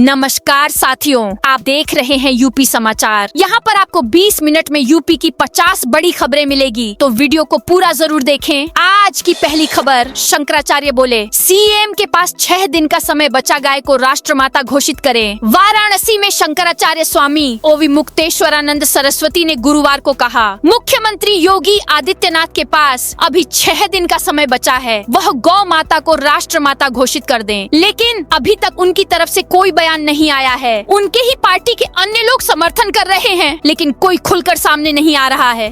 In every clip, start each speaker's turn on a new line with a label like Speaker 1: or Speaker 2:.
Speaker 1: नमस्कार साथियों, आप देख रहे हैं यूपी समाचार। यहाँ पर आपको 20 मिनट में यूपी की 50 बड़ी खबरें मिलेगी, तो वीडियो को पूरा जरूर देखें। आज की पहली खबर, शंकराचार्य बोले सीएम के पास 6 दिन का समय बचा, गाय को राष्ट्रमाता घोषित करें। वाराणसी में शंकराचार्य स्वामी ओवी मुक्तेश्वरानंद सरस्वती ने गुरुवार को कहा, मुख्यमंत्री योगी आदित्यनाथ के पास अभी 6 दिन का समय बचा है, वह गौ माता को राष्ट्रमाता घोषित कर दें। लेकिन अभी तक उनकी तरफ से कोई बयान नहीं आया है। उनके ही पार्टी के अन्य लोग समर्थन कर रहे हैं, लेकिन कोई खुलकर सामने नहीं आ रहा है।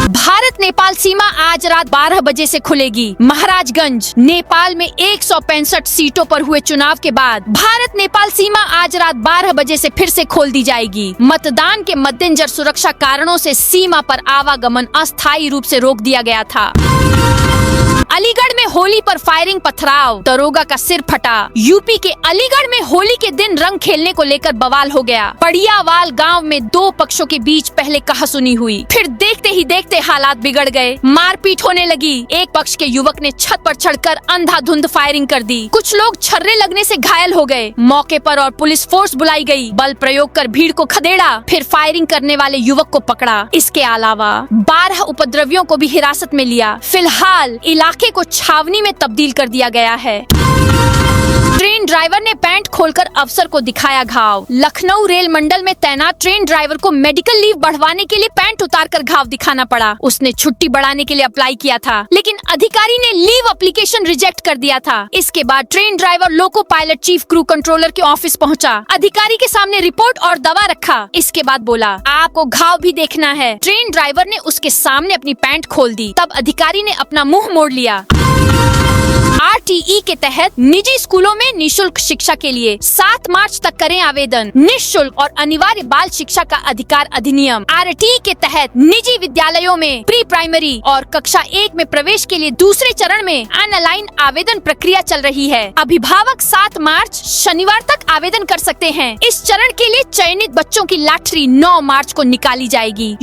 Speaker 1: भारत नेपाल सीमा आज रात 12 बजे से खुलेगी। महाराजगंज, नेपाल में 165 सीटों पर हुए चुनाव के बाद भारत नेपाल सीमा आज रात 12 बजे से फिर से खोल दी जाएगी। मतदान के मद्देनजर सुरक्षा कारणों से सीमा पर आवागमन अस्थायी रूप से रोक दिया गया था। अलीगढ़ में होली पर फायरिंग, पथराव, दरोगा का सिर फटा। यूपी के अलीगढ़ में होली के दिन रंग खेलने को लेकर बवाल हो गया। पड़ियावाल गांव में 2 पक्षों के बीच पहले कहासुनी हुई, फिर देखते ही देखते हालात बिगड़ गए। मारपीट होने लगी। एक पक्ष के युवक ने छत पर चढ़कर अंधाधुंध फायरिंग कर दी। कुछ लोग छर्रे लगने से घायल हो गए। मौके पर और पुलिस फोर्स बुलाई गई। बल प्रयोग कर भीड़ को खदेड़ा, फिर फायरिंग करने वाले युवक को पकड़ा। इसके अलावा 12 उपद्रवियों को भी हिरासत में लिया। फिलहाल इलाके को छावनी में तब्दील कर दिया गया है। ट्रेन ड्राइवर ने पैंट खोलकर अफसर को दिखाया घाव। लखनऊ रेल मंडल में तैनात ट्रेन ड्राइवर को मेडिकल लीव बढ़वाने के लिए पैंट उतारकर घाव दिखाना पड़ा। उसने छुट्टी बढ़ाने के लिए अप्लाई किया था, लेकिन अधिकारी ने लीव एप्लीकेशन रिजेक्ट कर दिया था। इसके बाद train driver loco pilot chief crew controller के ऑफिस पहुंचा। अधिकारी के सामने रिपोर्ट और दवा रखा। इसके बाद बोला, आपको घाव भी देखना है। ट्रेन ड्राइवर ने उसके सामने अपनी पैंट खोल दी। तब अधिकारी ने अपना मुंह मोड़ लिया। RTE के तहत निजी स्कूलों में निशुल्क शिक्षा के लिए 7 मार्च तक करें आवेदन। निशुल्क और अनिवार्य बाल शिक्षा का अधिकार अधिनियम RTE के तहत निजी विद्यालयों में प्री प्राइमरी और कक्षा 1 में प्रवेश के लिए दूसरे चरण में ऑनलाइन आवेदन प्रक्रिया चल रही है। अभिभावक 7 मार्च शनिवार तक आवेदन कर सकते हैं। इस चरण के लिए चयनित बच्चों की लॉटरी 9 मार्च को निकाली जाएगी।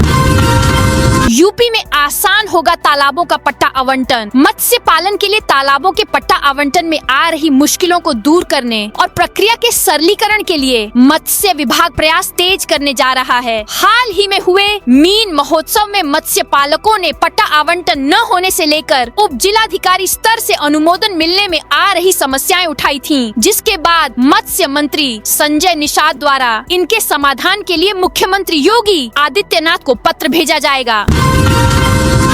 Speaker 1: यूपी में आसान होगा तालाबों का पट्टा आवंटन। मत्स्य पालन के लिए तालाबों के पट्टा आवंटन में आ रही मुश्किलों को दूर करने और प्रक्रिया के सरलीकरण के लिए मत्स्य विभाग प्रयास तेज करने जा रहा है। हाल ही में हुए मीन महोत्सव में मत्स्य पालकों ने पट्टा आवंटन न होने से लेकर उप जिलाधिकारी स्तर से अनुमोदन मिलने में आ रही समस्याएं उठाई थीं, जिसके बाद मत्स्य मंत्री संजय निषाद द्वारा इनके समाधान के लिए मुख्यमंत्री योगी आदित्यनाथ को पत्र भेजा जाएगा।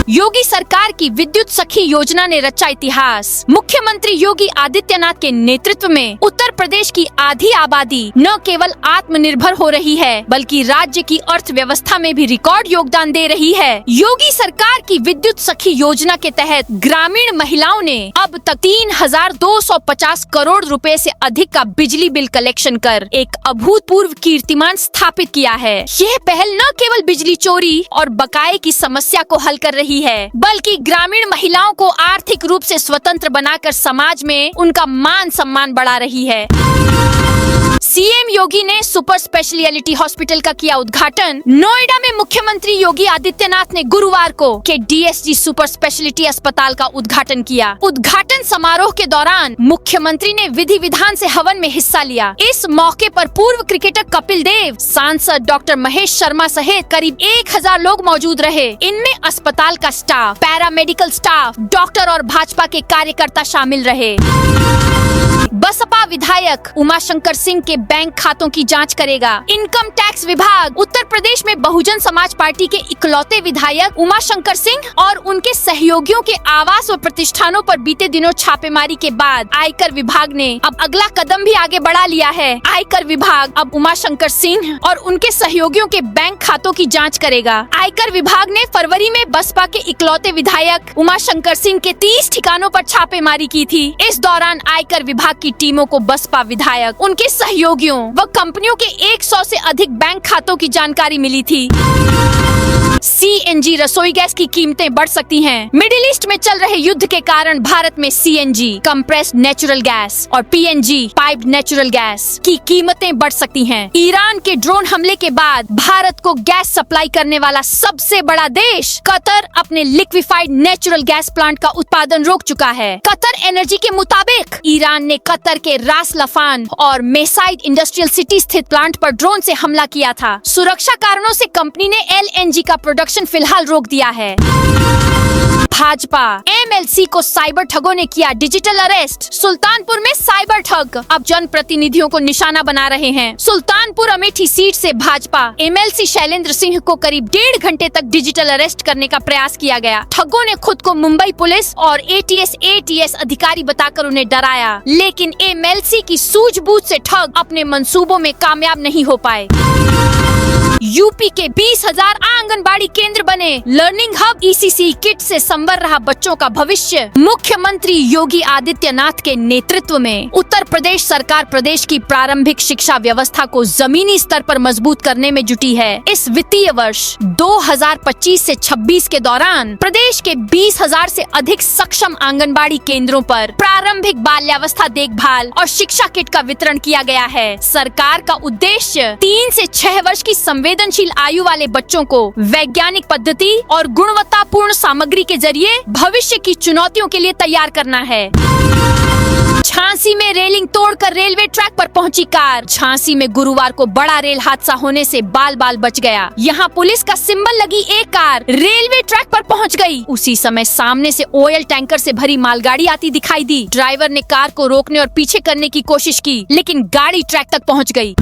Speaker 1: योगी सरकार की विद्युत सखी योजना ने रचा इतिहास। मुख्यमंत्री योगी आदित्यनाथ के नेतृत्व में उत्तर प्रदेश की आधी आबादी न केवल आत्मनिर्भर हो रही है, बल्कि राज्य की अर्थव्यवस्था में भी रिकॉर्ड योगदान दे रही है। योगी सरकार की विद्युत सखी योजना के तहत ग्रामीण महिलाओं ने अब तक 3,250 करोड़ रुपए से अधिक का बिजली बिल कलेक्शन कर एक अभूतपूर्व कीर्तिमान स्थापित किया है। यह पहल न केवल बिजली चोरी और बकाये की समस्या को हल कर रही है, बल्कि ग्रामीण महिलाओं को आर्थिक रूप से स्वतंत्र बनाकर समाज में उनका मान सम्मान बढ़ा रही है। सीएम योगी ने सुपर स्पेशलिटी हॉस्पिटल का किया उद्घाटन। नोएडा में मुख्यमंत्री योगी आदित्यनाथ ने गुरुवार को DSG सुपर स्पेशलिटी अस्पताल का उद्घाटन किया। उद्घाटन समारोह के दौरान मुख्यमंत्री ने विधि विधान से हवन में हिस्सा लिया। इस मौके पर पूर्व क्रिकेटर कपिल देव, सांसद डॉक्टर महेश शर्मा सहित करीब 1000 लोग मौजूद रहे। इनमें अस्पताल का स्टाफ, पैरामेडिकल स्टाफ, डॉक्टर और भाजपा के कार्यकर्ता शामिल रहे। बसपा विधायक उमाशंकर सिंह के बैंक खातों की जांच करेगा। इनकम टैक्स विभाग उत्तर प्रदेश में बहुजन समाज पार्टी के इकलौते विधायक उमाशंकर सिंह और उनके सहयोगियों के आवास व प्रतिष्ठानों पर बीते दिनों छापेमारी के बाद आयकर विभाग ने अब अगला कदम भी आगे बढ़ा लिया है। आयकर विभाग अब उमाशंकर सिंह और उनके सहयोगियों के बैंक खातों की जाँच करेगा। आयकर विभाग ने फरवरी में बसपा के इकलौते विधायक उमाशंकर सिंह के 30 ठिकानों पर छापेमारी की थी। इस दौरान आयकर विभाग की टीमों को बसपा विधायक, उनके सहयोगियों व कंपनियों के 100 से अधिक बैंक खातों की जानकारी मिली थी। CNG रसोई गैस की कीमतें बढ़ सकती हैं। मिडिल ईस्ट में चल रहे युद्ध के कारण भारत में CNG कंप्रेस्ड नेचुरल गैस और PNG पाइप्ड नेचुरल गैस की कीमतें बढ़ सकती हैं। ईरान के ड्रोन हमले के बाद भारत को गैस सप्लाई करने वाला सबसे बड़ा देश कतर अपने लिक्विफाइड नेचुरल गैस प्लांट का उत्पादन रोक चुका है। कतर एनर्जी के मुताबिक ईरान ने कतर के रास लफान और मेसाइड इंडस्ट्रियल सिटी स्थित प्लांट पर ड्रोन से हमला किया था। सुरक्षा कारणों से कंपनी ने LNG का प्रोडक्शन फिलहाल रोक दिया है। भाजपा MLC को साइबर ठगों ने किया डिजिटल अरेस्ट। सुल्तानपुर में साइबर ठग अब जनप्रतिनिधियों को निशाना बना रहे हैं। सुल्तानपुर अमेठी सीट से भाजपा MLC शैलेंद्र सिंह को करीब 1.5 घंटे तक डिजिटल अरेस्ट करने का प्रयास किया गया। ठगों ने खुद को मुंबई पुलिस और ATS अधिकारी बताकर उन्हें डराया, लेकिन MLC की सूझबूझ से ठग अपने मंसूबों में कामयाब नहीं हो पाए। यूपी के 20,000 आंगनबाड़ी केंद्र बने। लर्निंग हब ECC किट से संवर रहा बच्चों का भविष्य। मुख्यमंत्री योगी आदित्यनाथ के नेतृत्व में उत्तर प्रदेश सरकार प्रदेश की प्रारंभिक शिक्षा व्यवस्था को जमीनी स्तर पर मजबूत करने में जुटी है। इस वित्तीय वर्ष 2025 से 26 के दौरान प्रदेश के 20,000 से अधिक सक्षम आंगनबाड़ी केंद्रों पर प्रारंभिक बाल्यावस्था देखभाल और शिक्षा किट का वितरण किया गया है। सरकार का उद्देश्य 3 से 6 वर्ष की संवेदनशील आयु वाले बच्चों को वैज्ञानिक पद्धति और गुणवत्तापूर्ण सामग्री के जरिए भविष्य की चुनौतियों के लिए तैयार करना है। झांसी में रेलिंग तोड़कर रेलवे ट्रैक पर पहुंची कार। झांसी में गुरुवार को बड़ा रेल हादसा होने से बाल बाल बच गया। यहां पुलिस का सिंबल लगी एक कार रेलवे ट्रैक पर पहुंच गई। उसी समय सामने से ऑयल टैंकर से भरी मालगाड़ी आती दिखाई दी। ड्राइवर ने कार को रोकने और पीछे करने की कोशिश की, लेकिन गाड़ी ट्रैक तक पहुंच गई।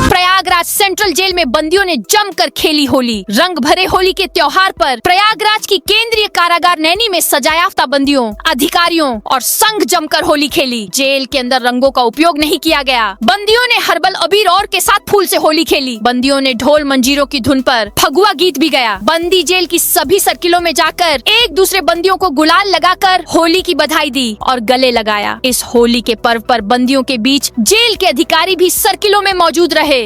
Speaker 1: प्रयागराज सेंट्रल जेल में बंदियों ने जमकर खेली होली। रंग भरे होली के त्योहार पर प्रयागराज की केंद्रीय कारागार नैनी में सजायाफ्ता बंदियों, अधिकारियों और संघ जमकर होली खेली। जेल के अंदर रंगों का उपयोग नहीं किया गया। बंदियों ने हर्बल अबीर और के साथ फूल से होली खेली। बंदियों ने ढोल मंजीरों की धुन पर फगुआ गीत भी गाया। बंदी जेल की सभी सर्किलों में जाकर एक दूसरे बंदियों को गुलाल लगाकर होली की बधाई दी और गले लगाया। इस होली के पर्व पर बंदियों के बीच जेल के अधिकारी भी सर्किलों में मौजूद रहे।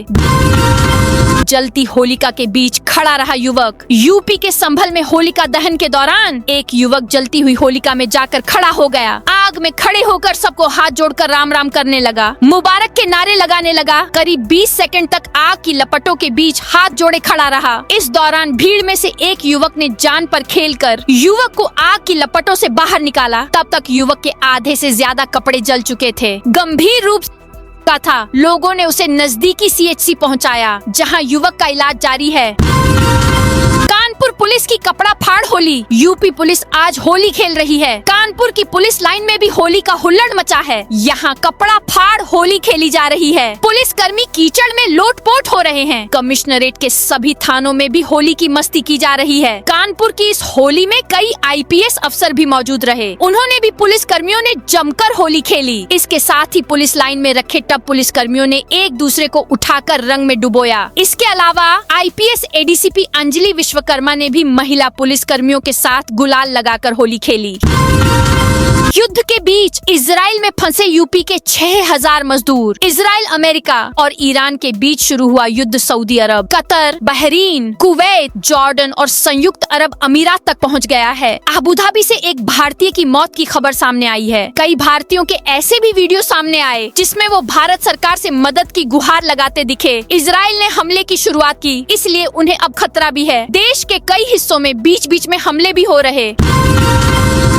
Speaker 1: जलती होलिका के बीच खड़ा रहा युवक। यूपी के संभल में होलिका दहन के दौरान एक युवक जलती हुई होलिका में जाकर खड़ा हो गया। आग में खड़े होकर सबको हाथ जोड़कर राम राम करने लगा, मुबारक के नारे लगाने लगा। करीब 20 सेकंड तक आग की लपटों के बीच हाथ जोड़े खड़ा रहा। इस दौरान भीड़ में से एक युवक ने जान पर खेलकर युवक को आग की लपटों से बाहर निकाला। तब तक युवक के आधे से ज्यादा कपड़े जल चुके थे। गंभीर रूप का था। लोगों ने उसे नजदीकी CHC पहुंचाया, जहां युवक का इलाज जारी है। कानपुर पुलिस की कपड़ा फाड़ होली। यूपी पुलिस आज होली खेल रही है। कानपुर की पुलिस लाइन में भी होली का हुल्लड़ मचा है। यहाँ कपड़ा फाड़ होली खेली जा रही है। पुलिस कर्मी कीचड़ में लोटपोट हो रहे हैं। कमिश्नरेट के सभी थानों में भी होली की मस्ती की जा रही है। कानपुर की इस होली में कई IPS अफसर भी मौजूद रहे। उन्होंने भी पुलिस कर्मियों ने जमकर होली खेली। इसके साथ ही पुलिस लाइन में रखे टब पुलिस कर्मियों ने एक दूसरे को उठाकर रंग में डुबोया। इसके अलावा IPS ADCP अंजलि विश्वकर्मा ने भी महिला पुलिस कर्मियों के साथ गुलाल लगाकर होली खेली। युद्ध के बीच इजराइल में फंसे यूपी के 6,000 मजदूर। इजराइल, अमेरिका और ईरान के बीच शुरू हुआ युद्ध सऊदी अरब, कतर, बहरीन, कुवैत, जॉर्डन और संयुक्त अरब अमीरात तक पहुंच गया है। अबू धाबी से एक भारतीय की मौत की खबर सामने आई है। कई भारतीयों के ऐसे भी वीडियो सामने आए जिसमें वो भारत सरकार से मदद की गुहार लगाते दिखे। इजराइल ने हमले की शुरुआत की, इसलिए उन्हें अब खतरा भी है। देश के कई हिस्सों में बीच बीच में हमले भी हो रहे।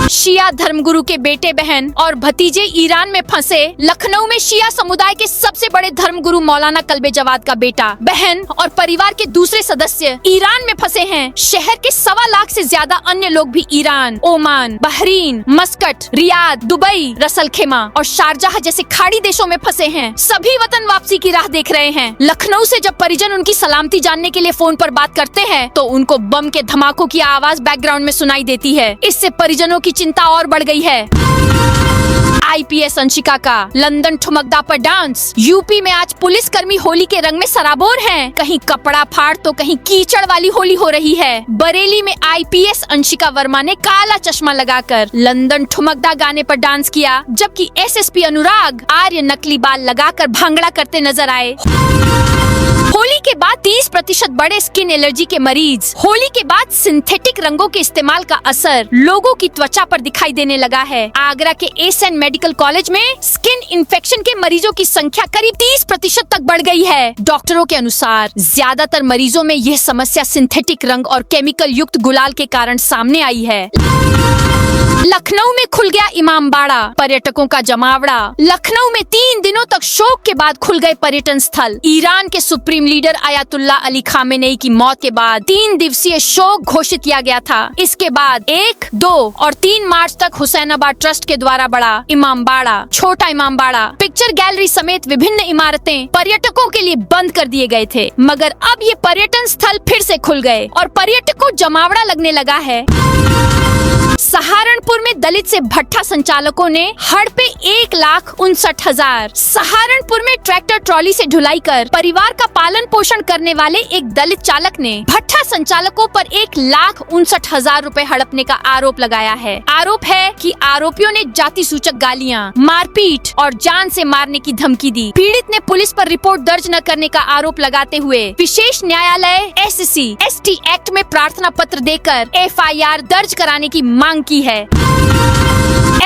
Speaker 1: शिया धर्मगुरु के बेटे, बहन और भतीजे ईरान में फंसे। लखनऊ में शिया समुदाय के सबसे बड़े धर्मगुरु मौलाना कल्बे जवाद का बेटा, बहन और परिवार के दूसरे सदस्य ईरान में फंसे हैं। शहर के 1.25 लाख से ज्यादा अन्य लोग भी Iran, Oman, Bahrain, Muscat, Riyadh, Dubai, Russell खेमा और शारजाह जैसे खाड़ी देशों में फंसे हैं। सभी वतन वापसी की राह देख रहे हैं। लखनऊ से जब परिजन उनकी सलामती जानने के लिए फोन पर बात करते हैं तो उनको बम के धमाकों की आवाज बैकग्राउंड में सुनाई देती है। इससे परिजनों की चिंता और बढ़ गई है। IPS अंशिका का लंदन ठुमकदा पर डांस। यूपी में आज पुलिस कर्मी होली के रंग में सराबोर हैं। कहीं कपड़ा फाड़ तो कहीं कीचड़ वाली होली हो रही है। बरेली में IPS अंशिका वर्मा ने काला चश्मा लगाकर लंदन ठुमकदा गाने पर डांस किया, जबकि SSP अनुराग आर्य नकली बाल लगाकर भांगड़ा करते नजर आए। होली के बाद 30% बढ़े स्किन एलर्जी के मरीज। होली के बाद सिंथेटिक रंगों के इस्तेमाल का असर लोगों की त्वचा पर दिखाई देने लगा है। आगरा के एसएन मेडिकल कॉलेज में स्किन इन्फेक्शन के मरीजों की संख्या करीब 30% तक बढ़ गई है। डॉक्टरों के अनुसार ज्यादातर मरीजों में यह समस्या सिंथेटिक रंग और केमिकल युक्त गुलाल के कारण सामने आई है। लखनऊ में खुल गया इमामबाड़ा, पर्यटकों का जमावड़ा। लखनऊ में 3 दिनों तक शोक के बाद खुल गए पर्यटन स्थल। ईरान के supreme leader Ayatollah Ali Khamenei की मौत के बाद 3 दिवसीय शोक घोषित किया गया था। इसके बाद 1, 2 और 3 मार्च तक हुसैनाबाद ट्रस्ट के द्वारा बड़ा इमामबाड़ा, छोटा इमामबाड़ा, पिक्चर गैलरी समेत विभिन्न इमारतें पर्यटकों के लिए बंद कर दिए गए थे। मगर अब ये पर्यटन स्थल फिर से खुल गए और पर्यटकों जमावड़ा लगने लगा है। सहारनपुर में दलित से भट्ठा संचालकों ने हड़ पे 1,59,000। सहारनपुर में ट्रैक्टर ट्रॉली से ढुलाई कर परिवार का पालन पोषण करने वाले एक दलित चालक ने भट्ठा संचालकों पर 1,59,000 रुपए हड़पने का आरोप लगाया है। आरोप है कि आरोपियों ने जाति सूचक गालियां, मारपीट और जान से मारने की धमकी दी। पीड़ित ने पुलिस पर रिपोर्ट दर्ज न करने का आरोप लगाते हुए विशेष न्यायालय SC/ST एक्ट में प्रार्थना पत्र देकर FIR दर्ज कराने की मांग की है।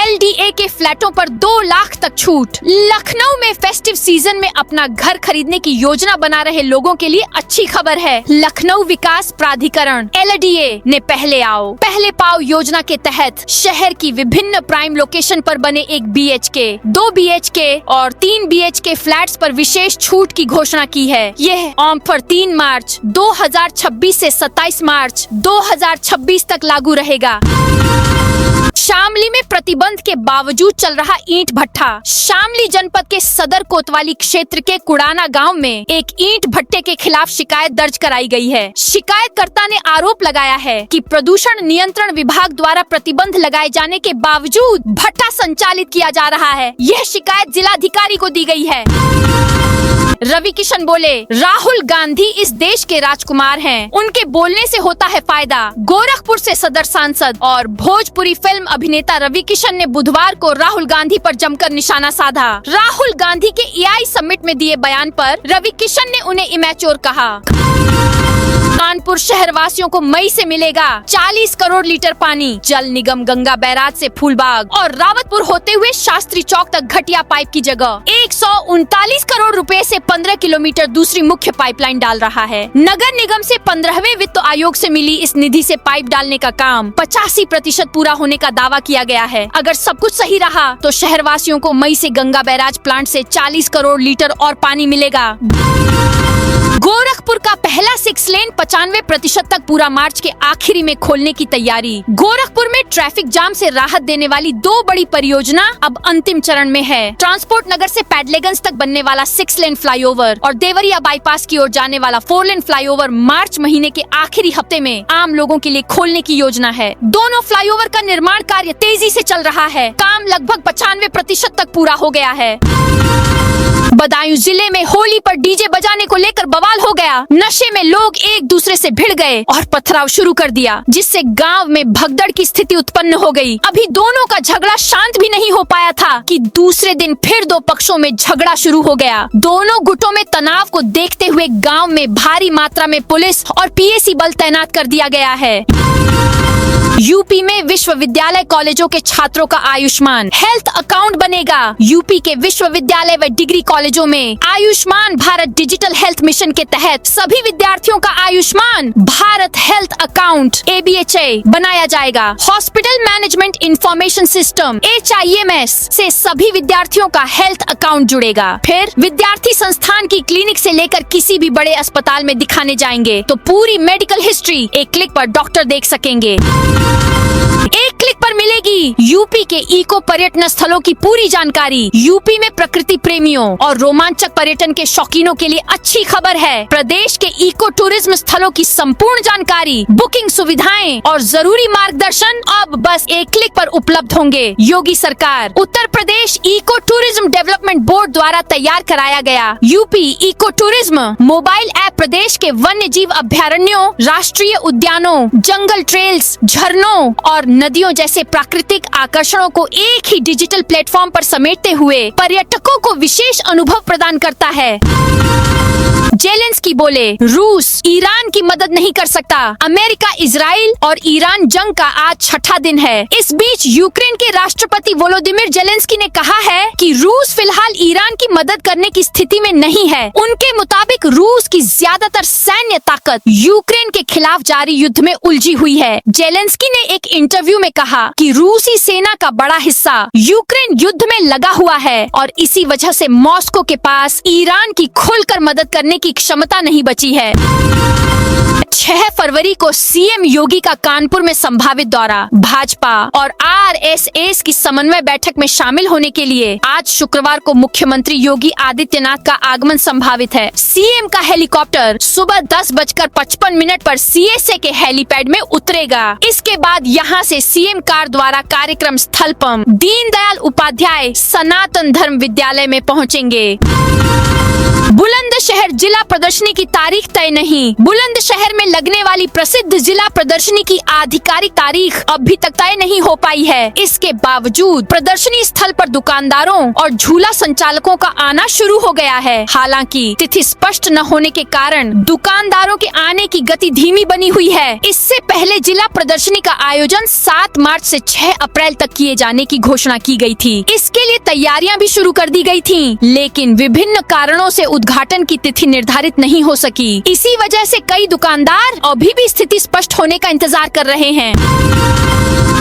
Speaker 1: LDA के फ्लैटों पर 2 लाख तक छूट। लखनऊ में फेस्टिव सीजन में अपना घर खरीदने की योजना बना रहे लोगों के लिए अच्छी खबर है। लखनऊ विकास प्राधिकरण LDA ने पहले आओ पहले पाओ योजना के तहत शहर की विभिन्न प्राइम लोकेशन पर बने 1 BHK, 2 BHK और 3 BHK फ्लैट्स पर विशेष छूट की घोषणा की है। यह ऑफर 3 मार्च 2026 से 27 मार्च 2026 तक लागू रहेगा। शामली में प्रतिबंध के बावजूद चल रहा ईंट भट्ठा। शामली जनपद के सदर कोतवाली क्षेत्र के कुड़ाना गांव में एक ईंट भट्टे के खिलाफ शिकायत दर्ज कराई गई है। शिकायतकर्ता ने आरोप लगाया है कि प्रदूषण नियंत्रण विभाग द्वारा प्रतिबंध लगाए जाने के बावजूद भट्ठा संचालित किया जा रहा है। यह शिकायत जिलाधिकारी को दी गई है। रवि किशन बोले, राहुल गांधी इस देश के राजकुमार हैं, उनके बोलने से होता है फायदा। गोरखपुर से सदर सांसद और भोजपुरी फिल्म अभिनेता रवि किशन ने बुधवार को राहुल गांधी पर जमकर निशाना साधा। राहुल गांधी के AI समिट में दिए बयान पर रवि किशन ने उन्हें इमैच्योर कहा। कानपुर शहर वासियों को मई से मिलेगा 40 करोड़ लीटर पानी। जल निगम गंगा बैराज से फूलबाग और रावतपुर होते हुए शास्त्री चौक तक घटिया पाइप की जगह 139 करोड़ रुपए से 15 किलोमीटर दूसरी मुख्य पाइपलाइन डाल रहा है। नगर निगम से 15वें वित्त आयोग से मिली इस निधि से पाइप डालने का काम 85% पूरा होने का दावा किया गया है। अगर सब कुछ सही रहा तो शहर वासियों को मई से गंगा बैराज प्लांट से 40 करोड़ लीटर और पानी मिलेगा। गोरखपुर का पहला 6 लेन 95% तक पूरा मार्च के आखिरी में खोलने की तैयारी। गोरखपुर में ट्रैफिक जाम से राहत देने वाली 2 बड़ी परियोजना अब अंतिम चरण में है। ट्रांसपोर्ट नगर से पैडलेगंज तक बनने वाला 6 लेन फ्लाईओवर और देवरिया बाईपास की ओर जाने वाला 4 लेन फ्लाईओवर मार्च महीने के आखिरी हफ्ते में आम लोगों के लिए खोलने की योजना है। दोनों फ्लाईओवर का निर्माण कार्य तेजी से चल रहा है। काम लगभग 95% तक पूरा हो गया है। बदायूं जिले में होली पर डीजे बजाने को लेकर बवाल हो गया। नशे में लोग एक दूसरे से भिड़ गए और पथराव शुरू कर दिया, जिससे गांव में भगदड़ की स्थिति उत्पन्न हो गई। अभी दोनों का झगड़ा शांत भी नहीं हो पाया था कि दूसरे दिन फिर 2 पक्षों में झगड़ा शुरू हो गया। दोनों गुटों में तनाव को देखते हुए गाँव में भारी मात्रा में पुलिस और PAC बल तैनात कर दिया गया है। यूपी में विश्वविद्यालय कॉलेजों के छात्रों का आयुष्मान हेल्थ अकाउंट बनेगा। यूपी के विश्वविद्यालय व डिग्री कॉलेजों में Ayushman Bharat digital health mission के तहत सभी विद्यार्थियों का Ayushman Bharat health account ABHA बनाया जाएगा। Hospital management information system HIMS से सभी विद्यार्थियों का हेल्थ अकाउंट जुड़ेगा। फिर विद्यार्थी संस्थान की क्लिनिक से लेकर किसी भी बड़े अस्पताल में दिखाने जाएंगे तो पूरी मेडिकल हिस्ट्री एक क्लिक पर डॉक्टर देख सकेंगे। एक क्लिक पर मिलेगी यूपी के इको पर्यटन स्थलों की पूरी जानकारी। यूपी में प्रकृति प्रेमियों और रोमांचक पर्यटन के शौकीनों के लिए अच्छी खबर है। प्रदेश के इको टूरिज्म स्थलों की संपूर्ण जानकारी, बुकिंग सुविधाएं और जरूरी मार्गदर्शन अब बस एक क्लिक पर उपलब्ध होंगे। योगी सरकार Uttar Pradesh eco tourism development board द्वारा तैयार कराया गया UP eco tourism mobile app प्रदेश के वन्य जीव अभ्यारण्यों, राष्ट्रीय उद्यानों, जंगल ट्रेल्स, झरनों और नदियों जैसे प्राकृतिक आकर्षणों को एक ही डिजिटल प्लेटफॉर्म पर समेटते हुए पर्यटकों को विशेष अनुभव प्रदान करता है। जेलेंस्की बोले, रूस ईरान की मदद नहीं कर सकता। अमेरिका, इजराइल और ईरान जंग का आज छठा दिन है। इस बीच यूक्रेन के राष्ट्रपति वोलोदिमीर जेलेंस्की ने कहा है कि रूस फिलहाल ईरान की मदद करने की स्थिति में नहीं है। उनके मुताबिक रूस की ज्यादातर सैन्य ताकत यूक्रेन के खिलाफ जारी युद्ध में उलझी हुई है। जेलेंस्की ने एक इंटरव्यू में कहा कि रूसी सेना का बड़ा हिस्सा यूक्रेन युद्ध में लगा हुआ है और इसी वजह से मॉस्को के पास ईरान की खुलकर मदद करने की क्षमता नहीं बची है। 6 फरवरी को सीएम योगी का कानपुर में संभावित दौरा। भाजपा और आरएसएस की समन्वय बैठक में शामिल होने के लिए आज शुक्रवार को मुख्यमंत्री योगी आदित्यनाथ का आगमन संभावित है। सीएम का हेलीकॉप्टर सुबह 10:55 पर सीएसए के हेलीपैड में उतरेगा। इसके बाद यहां से सीएम कार द्वारा कार्यक्रम स्थल पर दीनदयाल उपाध्याय सनातन धर्म विद्यालय में पहुंचेंगे। बुलंदशहर जिला प्रदर्शनी की तारीख तय नहीं। बुलंदशहर में लगने वाली प्रसिद्ध जिला प्रदर्शनी की आधिकारिक तारीख अभी तक तय नहीं हो पाई है। इसके बावजूद प्रदर्शनी स्थल पर दुकानदारों और झूला संचालकों का आना शुरू हो गया है। हालांकि तिथि स्पष्ट न होने के कारण दुकानदारों के आने की गति धीमी बनी हुई है। इससे पहले जिला प्रदर्शनी का आयोजन 7 मार्च से 6 अप्रैल तक किए जाने की घोषणा की गई थी। इसके लिए तैयारियां भी शुरू कर दी गई थी, लेकिन विभिन्न कारणों से उद्घाटन की तिथि निर्धारित नहीं हो सकी। इसी वजह से कई दुकानदार अभी भी स्थिति स्पष्ट होने का इंतजार कर रहे हैं।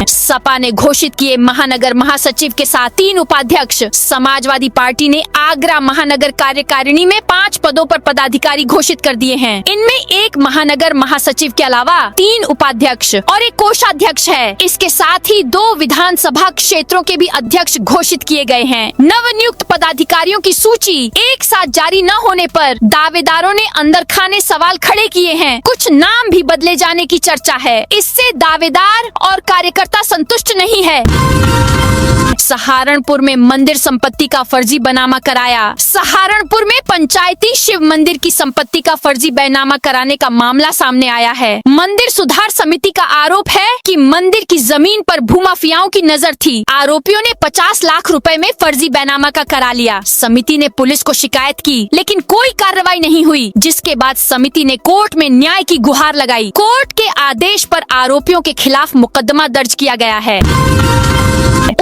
Speaker 1: सपा ने घोषित किए महानगर महासचिव के साथ 3 उपाध्यक्ष। समाजवादी पार्टी ने आगरा महानगर कार्यकारिणी में 5 पदों पर पदाधिकारी घोषित कर दिए हैं। इनमें एक महानगर महासचिव के अलावा 3 उपाध्यक्ष और एक कोषाध्यक्ष है। इसके साथ ही 2 विधानसभा क्षेत्रों के भी अध्यक्ष घोषित किए गए हैं। नवनियुक्त पदाधिकारियों की सूची एक साथ जारी न होने पर दावेदारों ने अंदर खाने सवाल खड़े किए हैं। कुछ नाम भी बदले जाने की चर्चा है। इससे दावेदार और कार्यकर्ता संतुष्ट नहीं है। सहारनपुर में मंदिर संपत्ति का फर्जी बैनामा कराया। सहारनपुर में पंचायती शिव मंदिर की संपत्ति का फर्जी बैनामा कराने का मामला सामने आया है। मंदिर सुधार समिति का आरोप है कि मंदिर की जमीन पर भूमाफियाओं की नजर थी। आरोपियों ने 50 लाख रुपए में फर्जी बैनामा का करा लिया। समिति ने पुलिस को शिकायत की, लेकिन कोई कार्रवाई नहीं हुई, जिसके बाद समिति ने कोर्ट में न्याय की गुहार लगाई। कोर्ट के आदेश पर आरोपियों के खिलाफ मुकदमा दर्ज किया गया है।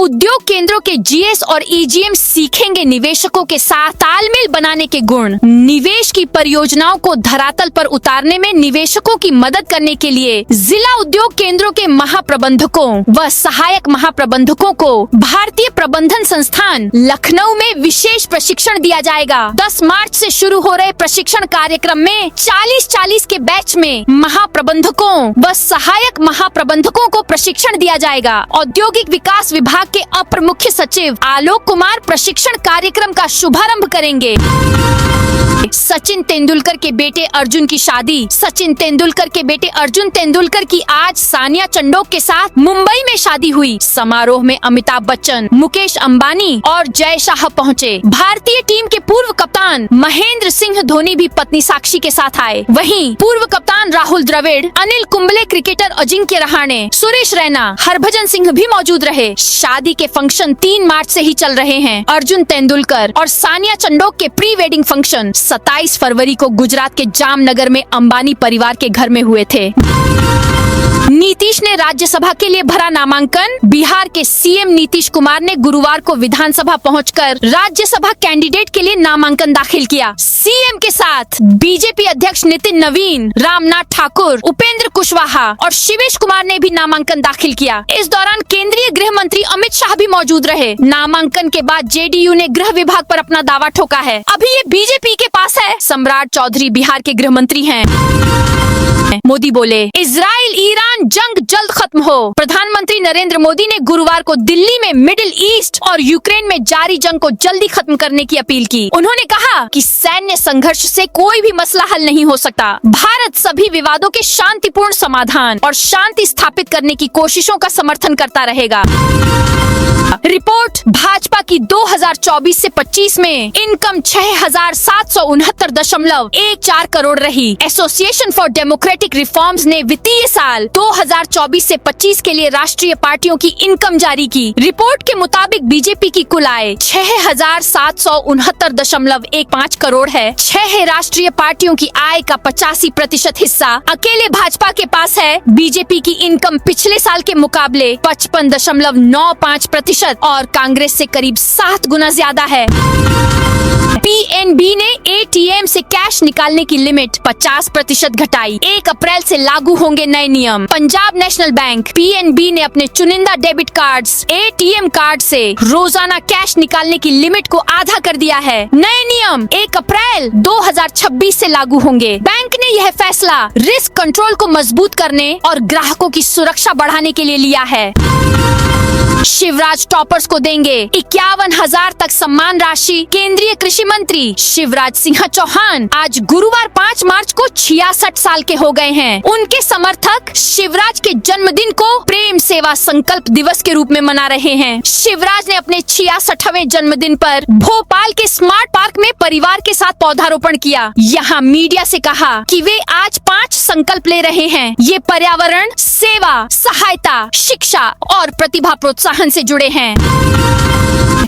Speaker 1: उद्योग केंद्रों के जीएस और ईजीएम सीखेंगे निवेशकों के साथ तालमेल बनाने के गुण। निवेश की परियोजनाओं को धरातल पर उतारने में निवेशकों की मदद करने के लिए जिला उद्योग केंद्रों के महाप्रबंधकों व सहायक महाप्रबंधकों को भारतीय प्रबंधन संस्थान लखनऊ में विशेष प्रशिक्षण दिया जाएगा। 10 मार्च से शुरू हो रहे प्रशिक्षण कार्यक्रम में 40-40 के बैच में महाप्रबंधकों व सहायक महाप्रबंधकों को प्रशिक्षण दिया जाएगा। औद्योगिक विकास विभाग के अपर मुख्य सचिव आलोक कुमार प्रशिक्षण कार्यक्रम का शुभारंभ करेंगे। सचिन तेंदुलकर के बेटे अर्जुन की शादी। सचिन तेंदुलकर के बेटे अर्जुन तेंदुलकर की आज सानिया चंडोक के साथ मुंबई में शादी हुई। समारोह में अमिताभ बच्चन, मुकेश अंबानी और जय शाह पहुंचे। भारतीय टीम के पूर्व कप्तान महेंद्र सिंह धोनी भी पत्नी साक्षी के साथ आए। वहीं पूर्व कप्तान राहुल द्रविड़, अनिल कुंबले, क्रिकेटर अजिंक्य रहाणे, सुरेश रैना, हरभजन सिंह भी मौजूद रहे। शादी के फंक्शन 3 मार्च से ही चल रहे हैं। अर्जुन तेंदुलकर और सानिया चंडोक के प्री वेडिंग फंक्शन 27 फरवरी को गुजरात के जामनगर में अंबानी परिवार के घर में हुए थे। नीतीश ने राज्यसभा के लिए भरा नामांकन। बिहार के सीएम नीतीश कुमार ने गुरुवार को विधानसभा पहुंचकर राज्यसभा कैंडिडेट के लिए नामांकन दाखिल किया। सीएम के साथ बीजेपी अध्यक्ष नितिन नवीन, रामनाथ ठाकुर, उपेंद्र कुशवाहा और शिवेश कुमार ने भी नामांकन दाखिल किया। इस दौरान केंद्रीय गृह मंत्री अमित शाह भी मौजूद रहे। नामांकन के बाद जेडीयू ने गृह विभाग पर अपना दावा ठोका है। अभी ये बीजेपी के पास है। सम्राट चौधरी बिहार के गृह मंत्री हैं। मोदी बोले, इजराइल ईरान जंग जल्द खत्म हो। प्रधानमंत्री नरेंद्र मोदी ने गुरुवार को दिल्ली में मिडिल ईस्ट और यूक्रेन में जारी जंग को जल्दी खत्म करने की अपील की। उन्होंने कहा कि सैन्य संघर्ष से कोई भी मसला हल नहीं हो सकता। भारत सभी विवादों के शांतिपूर्ण समाधान और शांति स्थापित करने की कोशिशों का समर्थन करता रहेगा। रिपोर्ट, भाजपा की 2024 से 25 में इनकम 6,769.14 करोड़ रही। Association for democracy democratic reforms ने वित्तीय साल 2024 से 25 के लिए राष्ट्रीय पार्टियों की इनकम जारी की। रिपोर्ट के मुताबिक बीजेपी की कुल आय 6,769.15 करोड़ है। 6 राष्ट्रीय पार्टियों की आय का 85% हिस्सा अकेले भाजपा के पास है। बीजेपी की इनकम पिछले साल के मुकाबले 55.95% और कांग्रेस से करीब 7 गुना ज्यादा है। पीएनबी ने एटीएम से कैश निकालने की लिमिट 50% घटाई। 1 अप्रैल से लागू होंगे नए नियम। पंजाब नेशनल बैंक पीएनबी ने अपने चुनिंदा डेबिट कार्ड्स, एटीएम कार्ड से रोजाना कैश निकालने की लिमिट को आधा कर दिया है। नए नियम 1 अप्रैल 2026 से लागू होंगे। बैंक ने यह फैसला रिस्क कंट्रोल को मजबूत करने और ग्राहकों की सुरक्षा बढ़ाने के लिए लिया है। शिवराज टॉपर्स को देंगे 51,000 तक सम्मान राशि। केंद्रीय कृषि मंत्री शिवराज सिंह चौहान आज गुरुवार 5 मार्च को 66 साल के हो गए हैं। उनके समर्थक शिवराज के जन्मदिन को प्रेम सेवा संकल्प दिवस के रूप में मना रहे हैं। शिवराज ने अपने 66वें जन्मदिन पर भोपाल के स्मार्ट पार्क में परिवार के साथ पौधारोपण किया। यहाँ मीडिया से कहा कि वे आज 5 संकल्प ले रहे हैं। ये पर्यावरण, सेवा, सहायता, शिक्षा और प्रतिभा प्रोत्साहन से जुड़े हैं।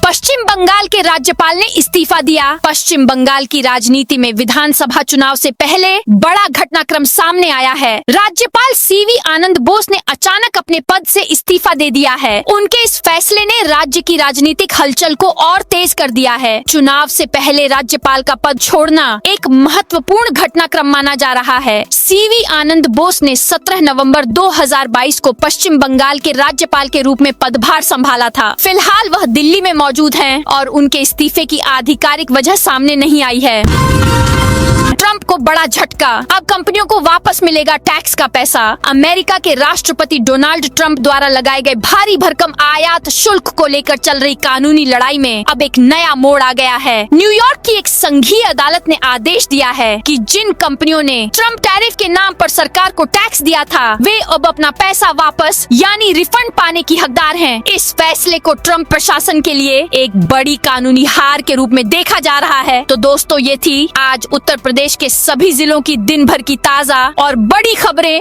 Speaker 1: पश्चिम बंगाल के राज्यपाल ने इस्तीफा दिया। पश्चिम बंगाल की राजनीति में विधानसभा चुनाव से पहले बड़ा घटनाक्रम सामने आया है। राज्यपाल सीवी आनंद बोस ने अचानक अपने पद से इस्तीफा दे दिया है। उनके इस फैसले ने राज्य की राजनीतिक हलचल को और तेज कर दिया है। चुनाव से पहले राज्यपाल का पद छोड़ना एक महत्वपूर्ण घटनाक्रम माना जा रहा है। सीवी आनंद बोस ने 17 नवंबर 2022 को पश्चिम बंगाल के राज्यपाल के रूप में पदभार संभाला था। फिलहाल वह दिल्ली में मौजूद हैं और उनके इस्तीफे की आधिकारिक वजह सामने नहीं आई है। ट्रंप को बड़ा झटका, अब कंपनियों को वापस मिलेगा टैक्स का पैसा। अमेरिका के राष्ट्रपति डोनाल्ड ट्रंप द्वारा लगाए गए भारी भरकम आयात शुल्क को लेकर चल रही कानूनी लड़ाई में अब एक नया मोड़ आ गया है। न्यूयॉर्क की एक संघीय अदालत ने आदेश दिया है कि जिन कंपनियों ने ट्रंप टैरिफ के नाम पर सरकार को टैक्स दिया था, वे अब अपना पैसा वापस यानी रिफंड पाने की हकदार हैं। इस फैसले को ट्रंप प्रशासन के लिए एक बड़ी कानूनी हार के रूप में देखा जा रहा है। तो दोस्तों, ये थी आज उत्तर प्रदेश के सभी जिलों की दिन भर की ताजा और बड़ी खबरें।